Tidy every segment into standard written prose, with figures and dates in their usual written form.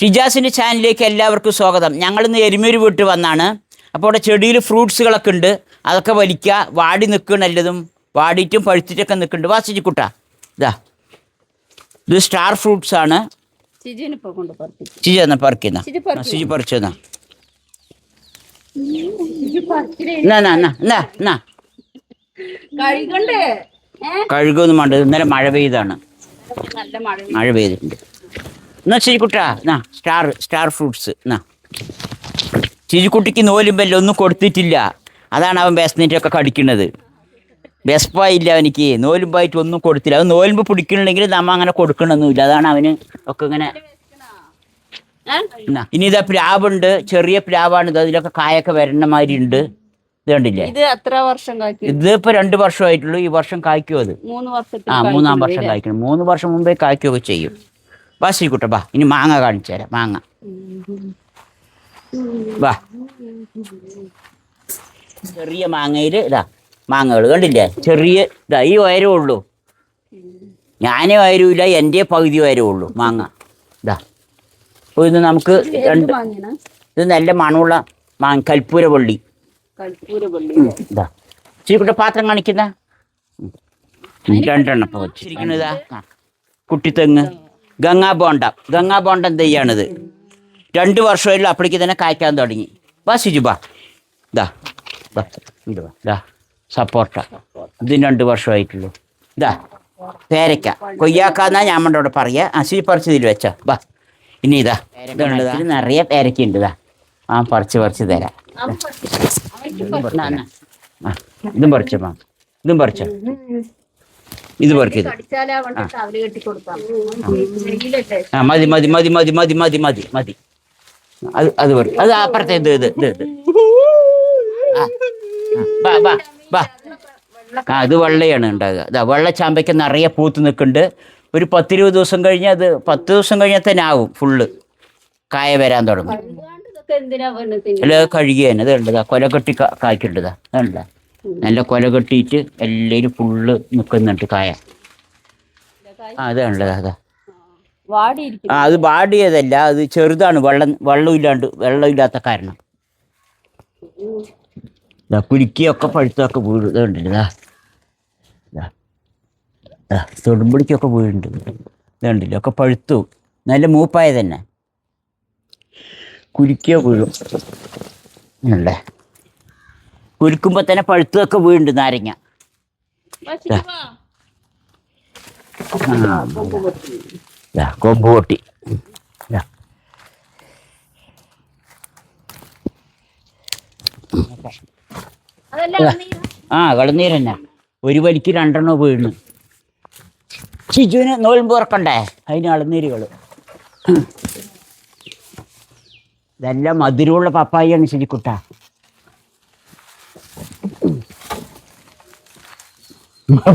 ഷിജാസിൻ്റെ ചാനലിലേക്ക് എല്ലാവർക്കും സ്വാഗതം. ഞങ്ങളിന്ന് എരുമേര് വീട്ടിൽ വന്നാണ്. അപ്പോൾ അവിടെ ചെടിയിൽ ഫ്രൂട്ട്സുകളൊക്കെ ഉണ്ട്. അതൊക്കെ വലിക്കുക. വാടി നിൽക്കണല്ലതും വാടിയിട്ടും പഴുത്തിട്ടൊക്കെ നിൽക്കുന്നുണ്ട്. വാ സിജിക്കുട്ട, ഇതാ ഇത് സ്റ്റാർ ഫ്രൂട്ട്സ് ആണ്. ചിജി എന്നാ പറിക്കുന്ന സിജി പറിച്ചെന്നാ കഴുകൊന്നും വേണ്ട. ഇന്നലെ മഴ പെയ്താണ്, മഴ പെയ്തിട്ടുണ്ട്. എന്നാ ചിജിക്കുട്ടാ, എന്നാ സ്റ്റാർ ഫ്രൂട്ട്സ് എന്നാ. ചിജിക്കുട്ടിക്ക് നോലുമ്പല്ലോ ഒന്നും കൊടുത്തിട്ടില്ല, അതാണ് അവൻ ബെസ്നെറ്റൊക്കെ കടിക്കുന്നത്. ബെസ്പായില്ല അവനിക്ക്, നോലുമ്പായിട്ട് ഒന്നും കൊടുത്തില്ല. അവൻ നോലുമ്പ് പിടിക്കണമെങ്കിൽ നമ്മ അങ്ങനെ കൊടുക്കണമെന്നില്ല, അതാണ് അവന് ഒക്കെ ഇങ്ങനെ. ഇനി ഇതാ പ്ലാവുണ്ട്, ചെറിയ പ്ലാവാണിത്, അതിലൊക്കെ കായൊക്കെ വരണ മാതിരി ഉണ്ട്. ഇത് കണ്ടില്ലേ? ഇതിപ്പോ 2 വർഷമായിട്ടുള്ളൂ. ഈ വർഷം കായ്ക്കും. അത് 3-ാം വർഷം കായ്ക്കണം. 3 വർഷം മുമ്പേ കായ്ക്കുകയൊക്കെ ചെയ്യും. വാ ശ്രീകുട്ട, ബാ ഇനി മാങ്ങ കാണിച്ചു തരാം. മാങ്ങ വാ. ചെറിയ മാങ്ങയില് ഇതാ മാങ്ങകൾ കണ്ടില്ലേ? ചെറിയ ഇതാ ഈ ഉയരമേ ഉള്ളൂ. ഞാനേ ഉയരമില്ല, എൻ്റെ പകുതി ഉയരമേ ഉള്ളൂ മാങ്ങ. ഇതാ അപ്പോൾ ഇത് നമുക്ക് ഇത് നല്ല മണമുള്ള മാങ്ങ, കൽപ്പൂര വള്ളി. ഇതാ ശ്രീകുട്ട പാത്രം കാണിക്കുന്ന 2 ഇപ്പോൾ വെച്ചിരിക്കുന്നതാ. കുട്ടിത്തെങ്ങ് ഗംഗാ ബോണ്ടം തെയ്യാണിത്. 2 വർഷമായിട്ടുള്ള അപ്പോഴേക്ക് തന്നെ കായ്ക്കാൻ തുടങ്ങി. വാ സിജു ബാ. ഇതാ ഇതാ സപ്പോർട്ട, ഇതിന് 2 വർഷമായിട്ടുള്ളൂ. ഇതാ പേരയ്ക്ക, കൊയ്യാക്കാന്നാ ഞാൻ അവിടെ പറയാ. സിജു പറിച്ചതിൽ വെച്ചാ. ബാ ഇനി ഇതാ ഇതുണ്ട്, നിറയെ പേരയ്ക്കുണ്ട്. ഇതാ പറിച്ച് തരാം. ഇതും പറിച്ചോ, ഇതും പറിച്ചോ, ഇത് പറിക്കത്. മതി മതി മതി മതി മതി മതി മതി മതി. അത് പറി, അത് അപ്പുറത്തെ ഇത് അത് വെള്ളയാണ് ഉണ്ടാകുക. ഇതാ വെള്ളച്ചാമ്പയ്ക്ക് നിറയെ പൂത്ത് നിൽക്കുന്നുണ്ട്. ഒരു 10-20 ദിവസം കഴിഞ്ഞാൽ അത് 10 ദിവസം കഴിഞ്ഞാൽ തന്നെ ആവും ഫുള്ള് കായ വരാൻ തുടങ്ങും. അല്ല കഴുകിയ തന്നെ ഇത് ഉണ്ടതാ, കൊല കെട്ടി കായ്ക്കുണ്ടതാ. അതുണ്ട നല്ല കൊല കെട്ടിയിട്ട് എല്ലാവരും ഫുള്ള് നിൽക്കുന്നുണ്ട് കായ. അതുണ്ടതാ. അതാ അത് വാടിയതല്ല, അത് ചെറുതാണ്. വെള്ളമില്ലാത്ത കാരണം. കുലുക്കിയൊക്കെ പഴുത്തൊക്കെ വീഴും. ഇതുണ്ടല്ലോ, തൊടുമ്പടിക്കൊക്കെ വീഴുന്നുണ്ട്. ഇതുണ്ടല്ലോ ഒക്കെ പഴുത്തു, നല്ല മൂപ്പായ തന്നെ. കുലുക്കിയോ വീഴും അല്ലേ, കുലുക്കുമ്പോൾ തന്നെ പഴുത്തൊക്കെ വീഴുന്നുണ്ട് നാരങ്ങ. കൊമ്പ് പൊട്ടി. കളനീര് തന്നെ ഒരു വലിക്ക് 2 വീഴുന്നു. ചിജുവിന് നോൽമ്പ് തുറക്കണ്ടേ, അതിന് ഇളനീരുകൾ. ഇതെല്ലാം മധുരമുള്ള പപ്പായാണ് ശരിക്കുട്ട.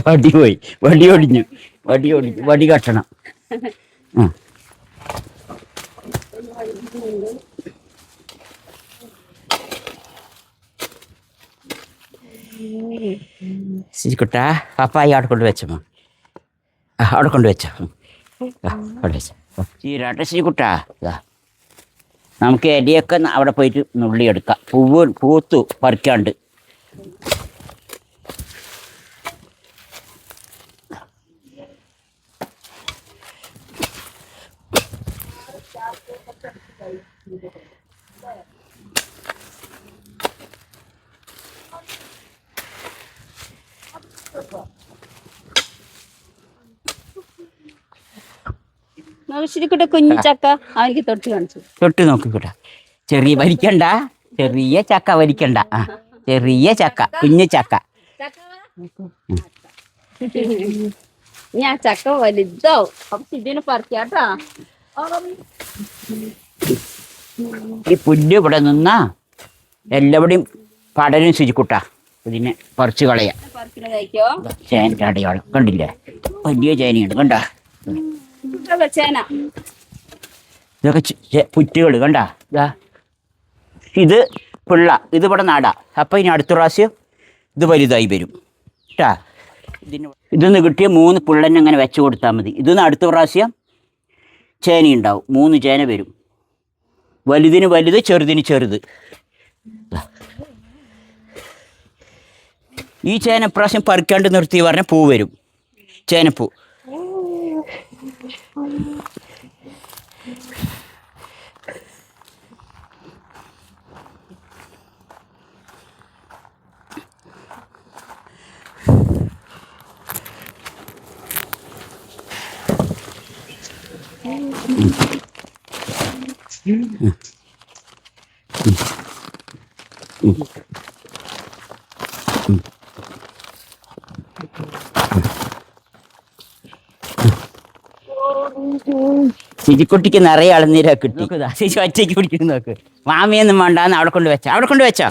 വടി പോയി, വടി ഒടിഞ്ഞു, വടി കട്ടണം. ശരിക്കുട്ട പപ്പായി അവിടെ കൊണ്ട് വെച്ചമ്മ, അവിടെ കൊണ്ട് വെച്ചോ, അവിടെ വെച്ച ചീരാട്ട ശരിക്കുട്ട. നമുക്ക് ഇലയൊക്കെ അവിടെ പോയിട്ട് നുള്ളിയെടുക്കാം. പൂത്തു പറിക്കാണ്ട്. കുഞ്ഞു ചക്ക അവനിക്ക് തൊട്ട് നോക്കിക്കൂട്ട. ചെറിയ വലിക്കണ്ട, ചെറിയ ചക്ക വലിക്കണ്ട. ചെറിയ ചക്ക, കുഞ്ഞു ചക്ക. ഞാൻ ചക്ക വലുതാവും, അപ്പൊ ഇതിനെ പറിക്കാട്ടാ. ഈ പുല്ല് ഇവിടെ നിന്നാ എല്ലാവിടെയും പടരും ശുചിക്കുട്ട. ഇതിനെ പറിച്ചു കളയാം. ചേനയുടെ അടയാളം കണ്ടില്ലേ? വലിയ ചേനയുണ്ട് കണ്ട. ഇതൊക്കെ പുറ്റുകൾ കണ്ട. ഇത് പിള്ള, ഇത് ഇവിടെ നടാ. അപ്പം ഇനി അടുത്ത പ്രാവശ്യം ഇത് വലുതായി വരും കേട്ടാ. ഇതൊന്ന് കിട്ടിയ 3 പിള്ളനെ അങ്ങനെ വെച്ച് കൊടുത്താൽ മതി. ഇതൊന്ന് അടുത്ത പ്രാവശ്യം ചേന ഉണ്ടാവും. 3 ചേന വരും. വലുതിന് വലുത്, ചെറുതിന് ചെറുത്. ഈ ചേന ഇപ്രാവശ്യം പറിക്കാണ്ട് നിർത്തി പറഞ്ഞാൽ പൂ വരും, ചേനപ്പൂ. ശിജിക്കുട്ടിക്ക് നിറയെ ഇളനീരാ കിട്ടി. ശിശു ഒറ്റയ്ക്ക് പിടിക്കുന്നു നോക്ക്. മാമിയൊന്നും വേണ്ടാന്ന് അവിടെ കൊണ്ട് വെച്ചാ.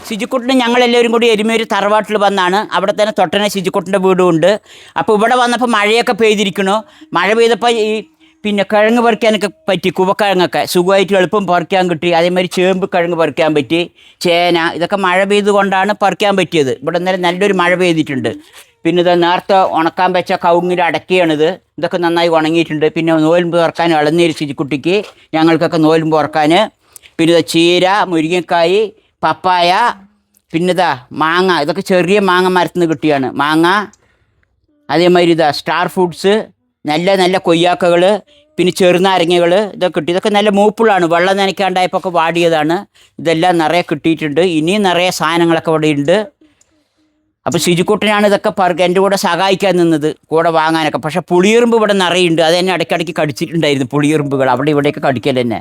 ശിജിക്കുട്ടിന് ഞങ്ങളെല്ലാവരും കൂടി എരുമേരി തറവാട്ടിൽ വന്നാണ്. അവിടെ തന്നെ തൊട്ടനെ ശിജിക്കുട്ടിൻ്റെ വീടും ഉണ്ട്. അപ്പോൾ ഇവിടെ വന്നപ്പോൾ മഴയൊക്കെ പെയ്തിരിക്കണു. മഴ പെയ്തപ്പോൾ ഈ പിന്നെ കിഴങ്ങ് പറിക്കാനൊക്കെ പറ്റി, കുവക്കിഴങ്ങൊക്കെ സുഖമായിട്ട് എളുപ്പം പറിക്കാൻ കിട്ടി. അതേമാതിരി ചേമ്പ് കിഴങ്ങ് പറിക്കാൻ പറ്റി, ചേന, ഇതൊക്കെ മഴ പെയ്തുകൊണ്ടാണ് പറിക്കാൻ പറ്റിയത്. ഇവിടെ ഇന്നലെ നല്ലൊരു മഴ പെയ്തിട്ടുണ്ട്. പിന്നെ ഇത് നേരത്തെ ഉണക്കാൻ വെച്ച കവുങ്ങിൻ്റെ അടക്കിയാണിത്. ഇതൊക്കെ നന്നായി ഉണങ്ങിയിട്ടുണ്ട്. പിന്നെ നോയമ്പ് തുറക്കാൻ ഇളനീര് ശിജിക്കുട്ടിക്ക്, ഞങ്ങൾക്കൊക്കെ നോയമ്പ് തുറക്കാൻ. പിന്നെ ഇത് ചീര, മുരിങ്ങക്കായ്, പപ്പായ, പിന്നിതാ മാങ്ങ. ഇതൊക്കെ ചെറിയ മാങ്ങ മരത്തിൽ നിന്ന് കിട്ടിയാണ് മാങ്ങ. അതേമാതിരി ഇതാ സ്റ്റാർ ഫ്രൂട്ട്സ്, നല്ല നല്ല കൊയ്യാക്കകൾ, പിന്നെ ചെറുനാരങ്ങകൾ, ഇതൊക്കെ കിട്ടി. ഇതൊക്കെ നല്ല മൂപ്പിളാണ്, വെള്ളം നനയ്ക്കാണ്ടായപ്പോൾ ഒക്കെ വാടിയതാണ്. ഇതെല്ലാം നിറയെ കിട്ടിയിട്ടുണ്ട്. ഇനിയും നിറയെ സാധനങ്ങളൊക്കെ ഇവിടെ ഉണ്ട്. അപ്പോൾ ശിജിക്കുട്ടനാണ് ഇതൊക്കെ എൻ്റെ കൂടെ സഹായിക്കാൻ നിന്നത്, കൂടെ വാങ്ങാനൊക്കെ. പക്ഷേ പുളിയെറുമ്പ് ഇവിടെ നിറയുണ്ട്. അത് തന്നെ ഇടയ്ക്കിടയ്ക്ക് കടിച്ചിട്ടുണ്ടായിരുന്നു, പുളിയെറുമ്പുകൾ അവിടെ ഇവിടെയൊക്കെ കടിക്കൽ തന്നെ.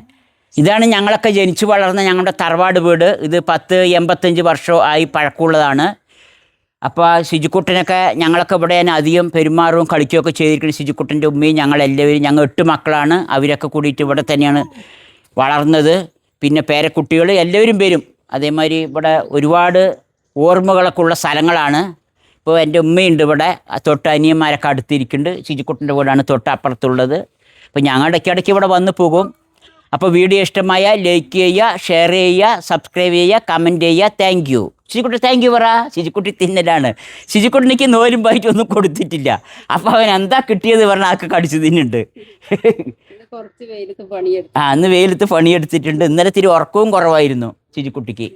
ഇതാണ് ഞങ്ങളൊക്കെ ജനിച്ചു വളർന്ന ഞങ്ങളുടെ തറവാട് വീട്. ഇത് 10-85 വർഷം ആയി പഴക്കമുള്ളതാണ്. അപ്പോൾ ശിജിക്കുട്ടനൊക്കെ ഞങ്ങളൊക്കെ ഇവിടെ തന്നെ അധികം പെരുമാറും കളിക്കുകയൊക്കെ ചെയ്തിരിക്കുന്നത്. ശിജിക്കുട്ടൻ്റെ ഉമ്മയും ഞങ്ങളെല്ലാവരും, ഞങ്ങൾ 8 മക്കളാണ്. അവരൊക്കെ കൂടിയിട്ട് ഇവിടെ തന്നെയാണ് വളർന്നത്. പിന്നെ പേരക്കുട്ടികൾ എല്ലാവരും വരും. അതേമാതിരി ഇവിടെ ഒരുപാട് ഓർമ്മകളൊക്കെ ഉള്ള സ്ഥലങ്ങളാണ്. ഇപ്പോൾ എൻ്റെ ഉമ്മയുണ്ട് ഇവിടെ, തൊട്ട് അനിയന്മാരൊക്കെ അടുത്തിരിക്കുന്നുണ്ട്. ശിജിക്കുട്ടൻ്റെ വീടാണ് തൊട്ട് അപ്പുറത്തുള്ളത്. അപ്പോൾ ഞങ്ങൾ ഇടയ്ക്കിടയ്ക്ക് ഇവിടെ വന്ന് പോകും. അപ്പോൾ വീഡിയോ ഇഷ്ടമായ ലൈക്ക് ചെയ്യുക, ഷെയർ ചെയ്യുക, സബ്സ്ക്രൈബ് ചെയ്യുക, കമൻറ്റ് ചെയ്യുക. Thank you. Shijikutti thank you പറ. ശിജിക്കുട്ടി തിന്നലാണ്. ശിജിക്കുട്ടിക്ക് നോലുമ്പായിട്ട് ഒന്നും കൊടുത്തിട്ടില്ല. അപ്പോൾ അവൻ എന്താ കിട്ടിയത് പറഞ്ഞാൽ ആൾക്ക് കടിച്ചു തിന്നുണ്ട്. കുറച്ച് വെയിലത്ത് പണിയെടുത്തു. അന്ന് വെയിലത്ത് പണിയെടുത്തിട്ടുണ്ട്. ഇന്നലെ ഇത്തിരി ഉറക്കവും കുറവായിരുന്നു ശിജിക്കുട്ടിക്ക്.